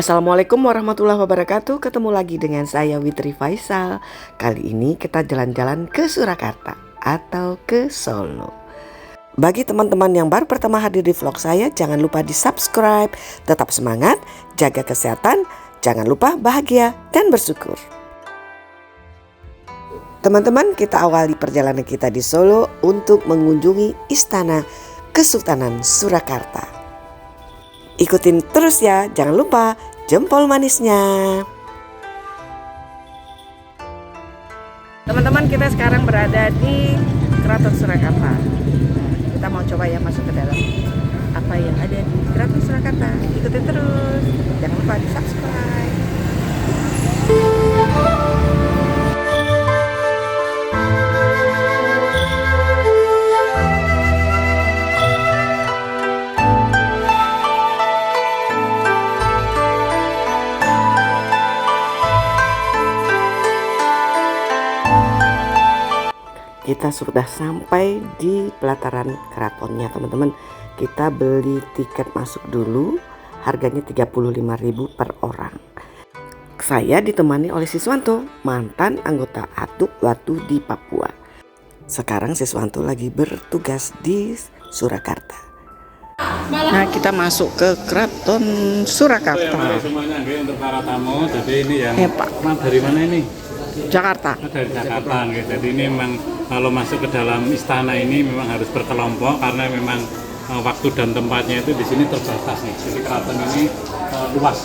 Assalamualaikum warahmatullahi wabarakatuh. Ketemu lagi dengan saya Witri Faisal. Kali ini kita jalan-jalan ke Surakarta atau ke Solo. Bagi teman-teman yang baru pertama hadir di vlog saya, jangan lupa di subscribe. Tetap semangat, jaga kesehatan, jangan lupa bahagia dan bersyukur. Teman-teman, kita awali perjalanan kita di Solo untuk mengunjungi Istana Kesultanan Surakarta. Ikutin terus ya, jangan lupa jempol manisnya. Teman-teman, kita sekarang berada di Keraton Surakarta. Kita mau coba ya masuk ke dalam apa yang ada di Keraton Surakarta. Ikutin terus, jangan lupa di subscribe. Kita sudah sampai di pelataran keratonnya, teman-teman. Kita beli tiket masuk dulu, harganya 35.000 per orang. Saya ditemani oleh Siswanto, mantan anggota ATUK waktu di Papua. Sekarang Siswanto lagi bertugas di Surakarta. Nah, kita masuk ke Keraton Surakarta. Semuanya untuk para tamu. Jadi ini yang Pak. Dari mana ini? Jakarta. Dari Jakarta. Jadi ini memang kalau masuk ke dalam istana ini memang harus berkelompok karena memang waktu dan tempatnya itu di sini terbatas nih. Jadi keraton ini luas.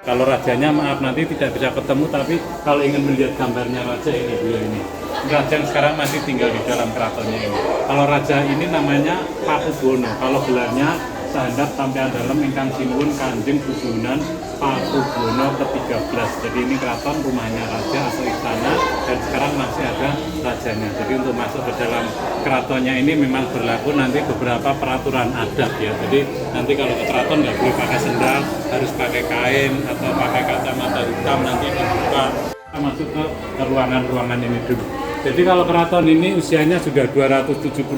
Kalau rajanya maaf nanti tidak bisa ketemu, tapi kalau ingin melihat gambarnya raja ini beliau ini. Raja yang sekarang masih tinggal di dalam keratonnya ini. Kalau raja ini namanya Pakubono. Kalau gelarnya Sahandap Sampeyan Dalem Ingkang Sinuwun Kanjeng Susunan Pakubono ke-13. Jadi ini keraton rumahnya raja atau istana, dan sekarang masih ada rajanya. Jadi untuk masuk ke dalam keratonnya ini memang berlaku nanti beberapa peraturan adat ya. Jadi nanti kalau ke keraton nggak boleh pakai sendal, harus pakai kain atau pakai kacamata hitam. Nanti dibuka, kita masuk ke ruangan-ruangan ini dulu. Jadi kalau keraton ini usianya sudah 278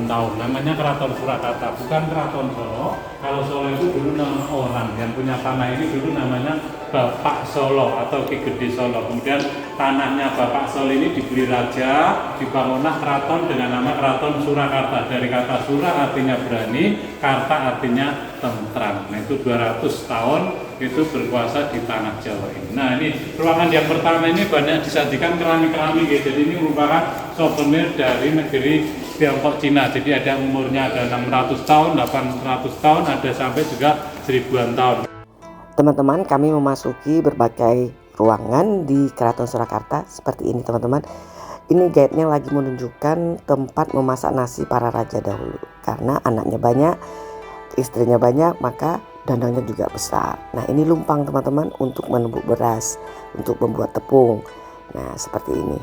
tahun, namanya Keraton Surakarta, bukan Keraton Solo. Kalau Solo itu dulu nama orang yang punya tanah ini dulu namanya Bapak Solo atau Ki Gede Solo. Kemudian tanahnya Bapak Solo ini dibeli raja, dibangunlah keraton dengan nama Keraton Surakarta. Dari kata Sura artinya berani, Karta artinya tentram. Nah itu 200 tahun itu berkuasa di tanah Jawa ini. Nah ini ruangan yang pertama ini banyak disajikan keramik-keramik ya. Jadi ini merupakan souvenir dari negeri Tiongkok Cina. Jadi ada umurnya ada 600 tahun, 800 tahun, ada sampai juga 1000-an tahun. Teman-teman, kami memasuki berbagai ruangan di Keraton Surakarta seperti ini, teman-teman. Ini guide-nya lagi menunjukkan tempat memasak nasi para raja dahulu. Karena anaknya banyak, istrinya banyak, maka dandangnya juga besar. Nah ini lumpang, teman-teman, untuk menumbuk beras, untuk membuat tepung. Nah seperti ini.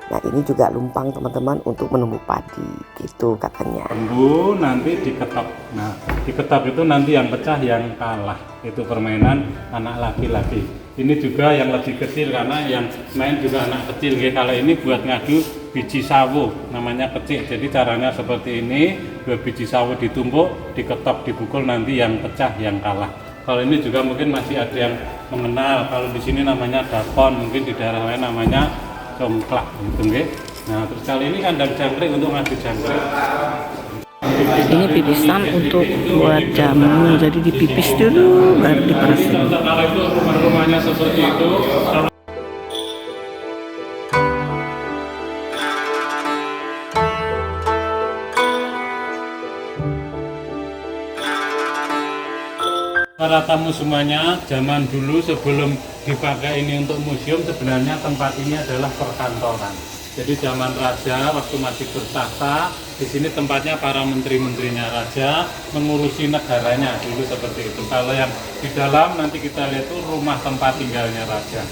Nah ini juga lumpang, teman-teman, untuk menumbuk padi, gitu katanya. Bumbu nanti diketok. Nah diketok itu nanti yang pecah yang kalah. Itu permainan anak laki-laki. Ini juga yang lebih kecil karena yang main juga anak kecil. Kalau ini buat ngadu biji sawo, namanya kecil. Jadi caranya seperti ini, 2 biji sawo ditumbuk, diketok, dipukul, nanti yang pecah yang kalah. Kalau ini juga mungkin masih ada yang mengenal. Kalau di sini namanya dapon, mungkin di daerah lain namanya congklak gitu nggih. Nah, terus kali ini kandang jangkrik untuk ngadu jangkrik. Ini pipisan untuk buat jamu, jadi dipipis dulu baru diperes. Kalau itu rumah-rumahnya seperti itu. Para tamu semuanya, zaman dulu sebelum dipakai ini untuk museum, sebenarnya tempat ini adalah perkantoran. Jadi zaman raja waktu masih bertahta, di sini tempatnya para menteri-menterinya raja mengurusi negaranya dulu seperti itu. Kalau yang di dalam nanti kita lihat itu rumah tempat tinggalnya raja.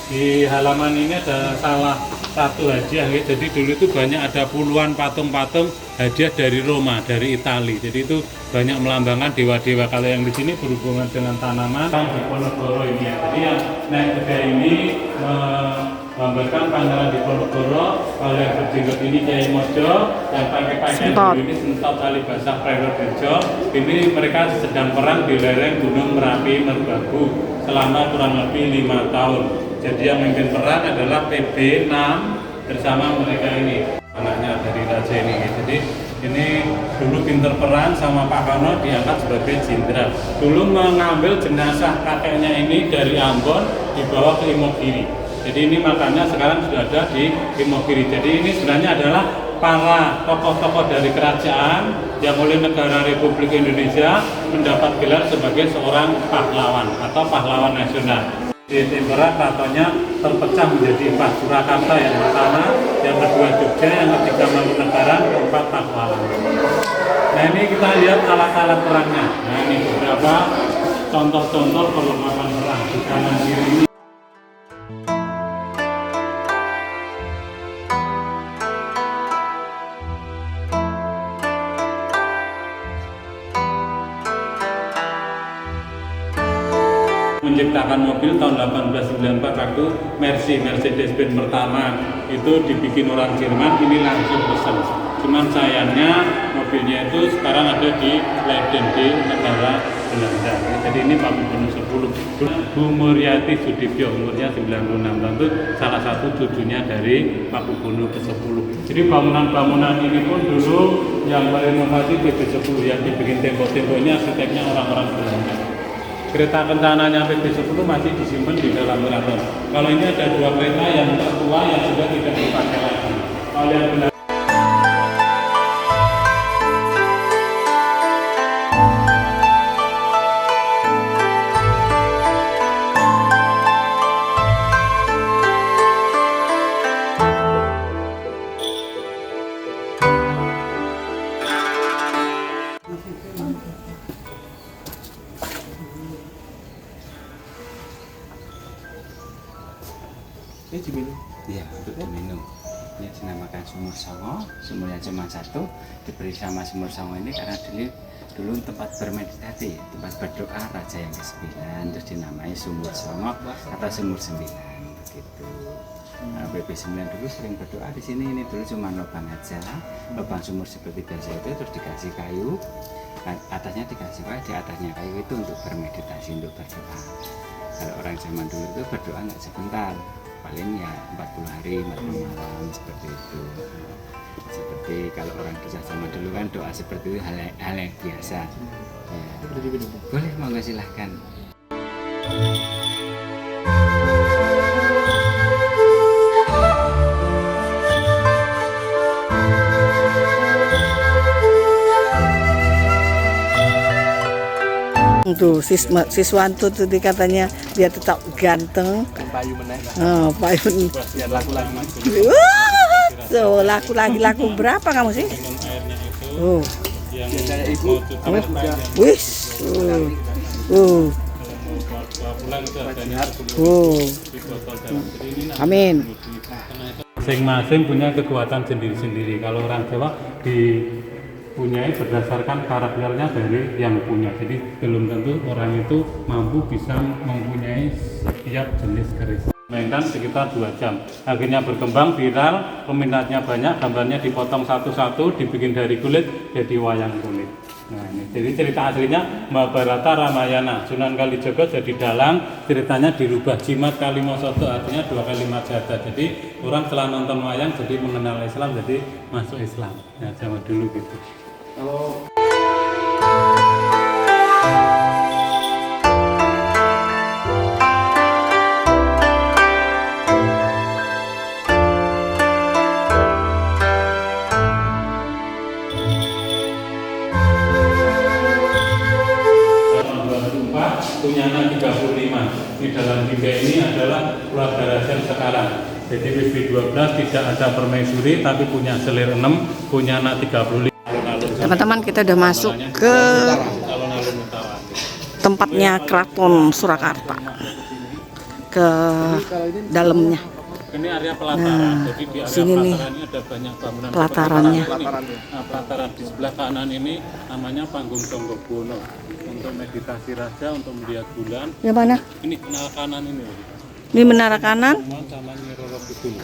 Di halaman ini ada salah satu hadiah ya. Jadi dulu itu banyak ada puluhan patung-patung hadiah dari Roma, dari Itali. Jadi itu banyak melambangkan dewa-dewa. Kalau yang di sini berhubungan dengan tanaman, Diponegoro ini ya. Jadi yang naik kuda ini Gambarkan Pangeran Diponegoro, kalau yang berjenggot ini Kiai Mojo, yang pakai pakaian biru ini Sentot Ali Basah Prayorejo. Ini mereka sedang perang di lereng Gunung Merapi Merbabu selama kurang lebih 5 tahun. Jadi yang memimpin perang adalah PB 6 bersama mereka ini, anaknya dari raja ini. Jadi ini dulu pinter perang sama Pak Karno diangkat sebagai jenderal. Dulu mengambil jenazah kakeknya ini dari Ambon dibawa ke Imogiri. Jadi ini makanya sekarang sudah ada di Imogiri. Jadi ini sebenarnya adalah para tokoh-tokoh dari kerajaan yang oleh negara Republik Indonesia mendapat gelar sebagai seorang pahlawan atau pahlawan nasional. Di Timberan keratonnya terpecah menjadi 4, Surakarta yang pertama, yang kedua Jogja, yang ketiga Mangkunegaran, keempat Pakualam. Nah ini kita lihat alat-alat perangnya. Nah ini beberapa contoh-contoh perlengkapan perang di kanan kiri ini. Menciptakan mobil tahun 1894 waktu Mercedes-Benz pertama itu dibikin orang Jerman, ini langsung pesan. Cuman sayangnya mobilnya itu sekarang ada di Leiden di negara Belanda. Jadi ini Pak Gubernur 10. Bu Muryati Sudibyo umurnya 96 tahun, itu salah satu cucunya dari Pak Gubernur ke-10. Jadi bangunan-bangunan ini pun dulu yang merenovasi PB10 yang dibikin tembok-temboknya arsiteknya orang-orang Belanda. Kereta kencananya PB10 masih disimpan di dalam keraton. Kalau ini ada 2 kereta yang tertua yang sudah tidak dipakai lagi. Kalau yang benar diminum? Iya, untuk diminum. Ini dinamakan Sumur Songo. Sumurnya cuma 1, diberi sama Sumur Songo ini karena dulu tempat bermeditasi, tempat berdoa Raja yang ke-9, terus dinamai Sumur Songo atau Sumur 9 begitu. Nah, PP9 dulu sering berdoa di sini. Ini dulu cuma lubang aja, lubang sumur seperti biasa itu, terus dikasih kayu, atasnya dikasih kayu, di atasnya kayu itu untuk bermeditasi, untuk berdoa. Kalau orang zaman dulu itu berdoa nggak sebentar, paling ya 40 hari, 40 malam seperti itu. Seperti kalau orang kisah zaman dulu kan doa seperti itu hal yang biasa. Ya. Boleh, monggo silahkan. Tuh siswanto tuh katanya dia tetap ganteng. Payu meneh. Oh, payu. Biar laku lagi. So, laku berapa kamu sih? Oh. yang saya ibu Wih. pulang itu harganya di botol dalam. Jadi ini Amin. Masing-masing punya kekuatan sendiri-sendiri. Kalau orang Jawa dipunyai berdasarkan karakternya dari yang punya. Jadi belum tentu orang itu mampu bisa mempunyai setiap jenis keris. Mainkan sekitar 2 jam. Akhirnya berkembang, viral, peminatnya banyak, gambarnya dipotong satu-satu, dibikin dari kulit jadi wayang kulit. Nah ini, jadi cerita aslinya Mahabharata Ramayana, Sunan Kalijaga jadi dalang, ceritanya dirubah Jimat Kalimosodo, artinya 2 kali Majata. Jadi orang setelah nonton wayang jadi mengenal Islam, jadi masuk Islam. Ya zaman dulu gitu. Punyanya 35. Di dalam 3 ini adalah keluarga raja sekarang. Jadi WB12 tidak ada permaisuri tapi punya selir 6, punya anak 35. Teman-teman, kita udah masuk ke tempatnya Keraton Surakarta, ke dalamnya. Ini area pelataran. Jadi di area sini nih, pelataran ini ada banyak bangunan. pelatarannya. Nah, pelataran di sebelah kanan ini namanya Panggung Songgokbono. Untuk meditasi raja, untuk melihat bulan. Yang mana? Ini kenal kanan ini. Ini Menara Kanan. Sama Nyi Roro Kidul.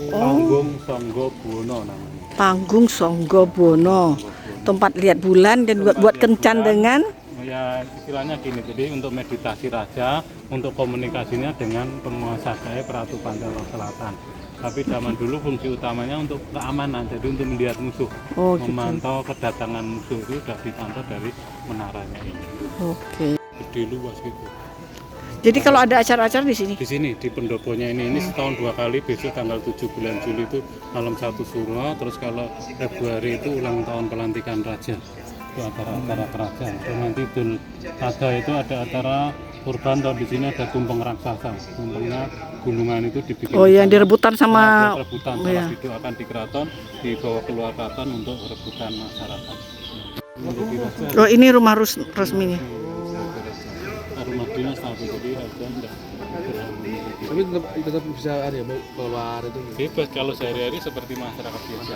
Panggung Sangga Buwana namanya. Panggung Sangga Buwana. Tempat lihat bulan dan buat kencan bulan. dengan Ya istilahnya gini, jadi untuk meditasi raja, untuk komunikasinya dengan penguasa gaib Ratu Pancawala Selatan. Tapi zaman dulu fungsi utamanya untuk keamanan, jadi untuk melihat musuh, Oh, gitu. memantau kedatangan musuh itu sudah dipantau dari menaranya ini. Oke. Gede luas gitu. Jadi kalau ada acara-acara di sini. Di sini di pendoponya ini setahun 2 kali, besok tanggal 7 bulan Juli itu malam 1 suro, terus kalau Februari itu ulang tahun pelantikan raja. Itu acara-acara kerajaan. Terus nanti Idul Adha itu ada acara kurban, tahun di sini ada tumpeng raksasa. Tumpengnya gulungan itu dibikin. Oh, yang direbutan sama rebutan oh, ya. setelah itu akan di keraton, dibawa keluar keraton untuk rebutan masyarakat. Menjadi raja. Oh, ini rumah resminya. Rumah dinas tapi jadi raja enggak. Tapi tetap bisa ada ya, mau keluar itu. Bebas kalau sehari-hari seperti masyarakat biasa.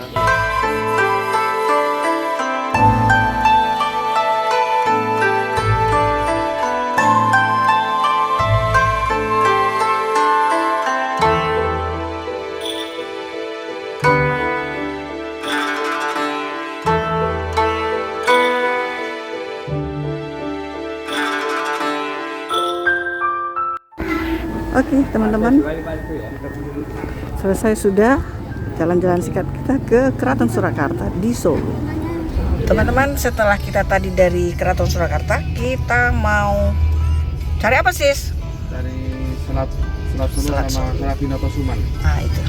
Oke, teman-teman. Selesai sudah jalan-jalan singkat kita ke Keraton Surakarta di Solo. Teman-teman, setelah kita tadi dari Keraton Surakarta, kita mau cari apa, Sis? Dari Selat Solo Selat sama Solo. Selat Binoto Suman. Nah, itu.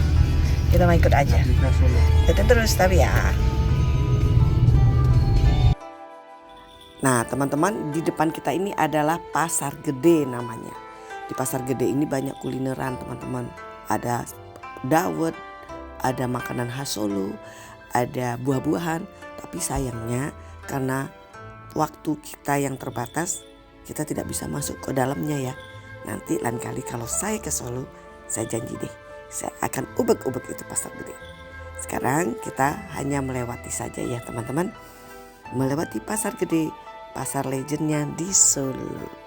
Kita mau ikut aja. Di Solo. Itu terus tapi ya. Nah, teman-teman, di depan kita ini adalah Pasar Gede namanya. Di Pasar Gede ini banyak kulineran, teman-teman. Ada dawet, ada makanan khas Solo, ada buah-buahan. Tapi sayangnya karena waktu kita yang terbatas, kita tidak bisa masuk ke dalamnya ya. Nanti lain kali kalau saya ke Solo, saya janji deh, saya akan ubek-ubek itu Pasar Gede. Sekarang kita hanya melewati saja ya teman-teman. Melewati Pasar Gede, pasar legendnya di Solo.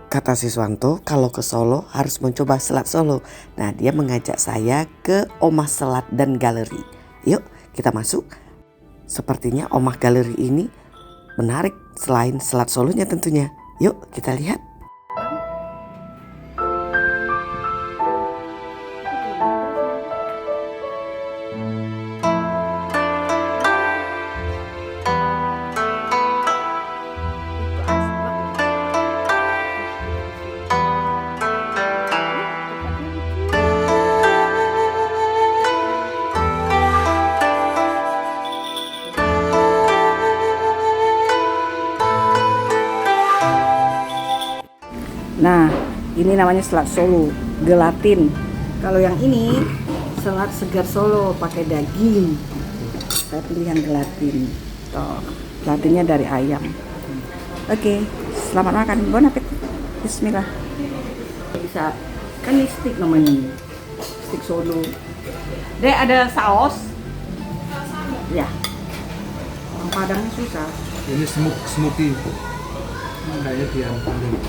Kata Siswanto, kalau ke Solo harus mencoba selat Solo. Nah, dia mengajak saya ke Omah Selat dan Galeri. Yuk, kita masuk. Sepertinya Omah Galeri ini menarik selain selat Solonya tentunya. Yuk, kita lihat. Nah, ini namanya selat Solo, gelatin. Kalau yang ini selat segar Solo pakai daging. Saya pilih yang gelatin. Tuh, gelatinnya dari ayam. Oke, selamat makan. Bon appetit. Bismillah. Bisa, kan ini stick namanya nih. Stick Solo. Dek, ada saus? Ya. Orang Padangnya susah. Ini smoothie. Kayaknya dia ambil.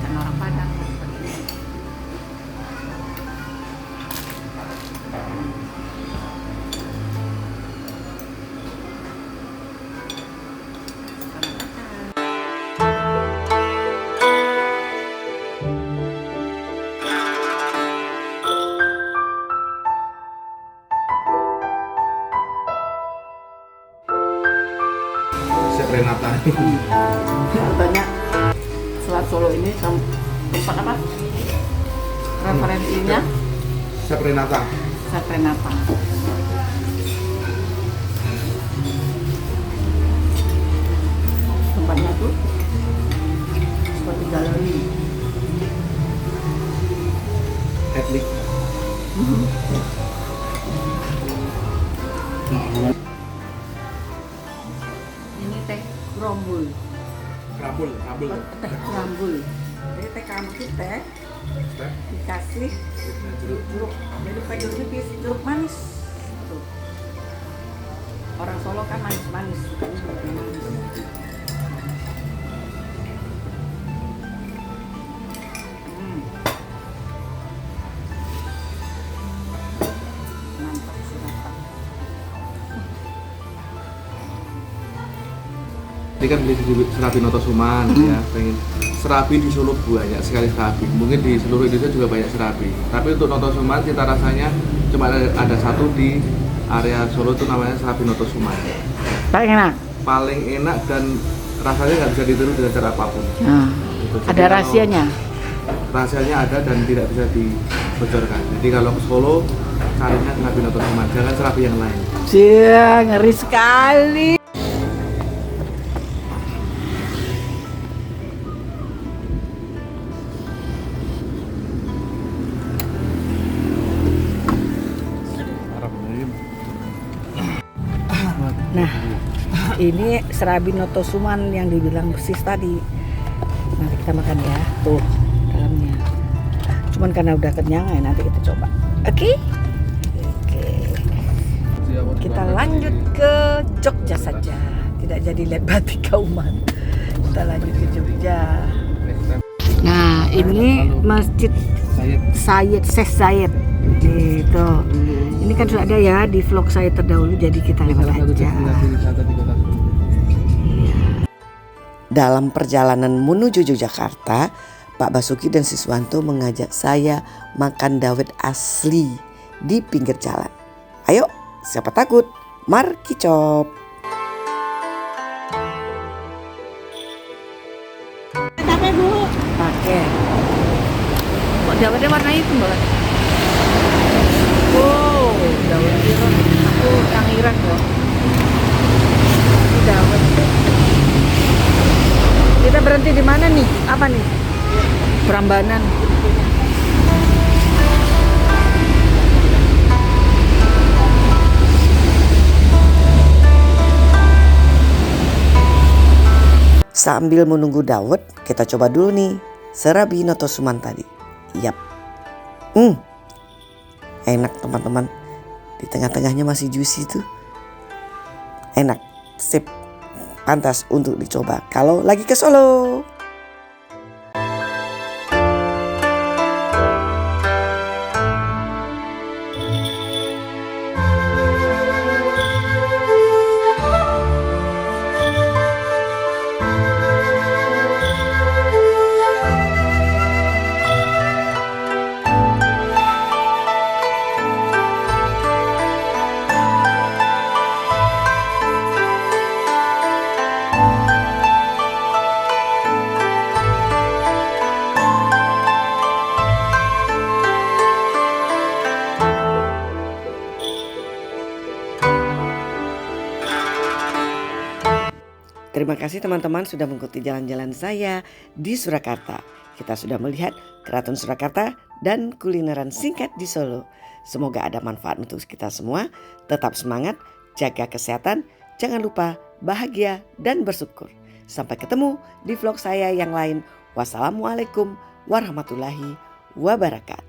Karena orang Padang. Siap Renata. Katanya Selat Solo ini tempat apa? Referensinya Siap Renata. Renata. Tempatnya tuh seperti galeri. Etnik. Ini teh krombul. Krabul. Teh krambul. Jadi teh krambul itu teh dikasih jeruk. Jadi pakai jeruk nipis, jeruk manis. Tuh. Orang Solo kan manis-manis, sukanya jeruk yang manis. Mantap sudah Pak. Ini kan beli di Serabi Notosuman ya, pengen serabi di Solo banyak sekali serabi. Mungkin di seluruh Indonesia juga banyak serabi. Tapi untuk Notosuman cita rasanya cuma ada satu di area Solo, itu namanya Serabi Notosuman. Paling enak. Paling enak dan rasanya nggak bisa ditiru dengan cara apapun. Nah, Gitu. Jadi ada kalau rahasianya. Rahasianya ada dan tidak bisa dibocorkan. Jadi kalau ke Solo carinya Serabi Notosuman, jangan serabi yang lain. Cia, ngeri sekali. Nah, ini serabi Notosuman yang dibilang sis tadi. Nanti kita makan ya, tuh dalamnya. Cuman karena udah kenyang ya, nanti kita coba. Oke? Oke. Kita lanjut ke Jogja saja. Tidak jadi lihat batik Kauman. Kita lanjut ke Jogja. Nah, ini Masjid Syekh Zayed. Gitu. Ini kan sudah ada ya di vlog saya terdahulu, jadi kita lewat aja. Dalam perjalanan menuju Yogyakarta, Pak Basuki dan Siswanto mengajak saya makan dawet asli di pinggir jalan. Ayo, siapa takut? Mari kicop. Pakai dulu. Pakai. Kok dawetnya warna hitam banget? Wow, dawet Iran. Aku orang Iran loh. Ini dawet. Kita berhenti di mana nih? Apa nih? Prambanan. Sambil menunggu dawet, kita coba dulu nih serabi Notosuman tadi. Yap. Enak teman-teman. Di tengah-tengahnya masih juicy tuh. Enak. Sip. Pantas untuk dicoba kalau lagi ke Solo. Terima kasih teman-teman sudah mengikuti jalan-jalan saya di Surakarta. Kita sudah melihat Keraton Surakarta dan kulineran singkat di Solo. Semoga ada manfaat untuk kita semua. Tetap semangat, jaga kesehatan, jangan lupa bahagia dan bersyukur. Sampai ketemu di vlog saya yang lain. Wassalamualaikum warahmatullahi wabarakatuh.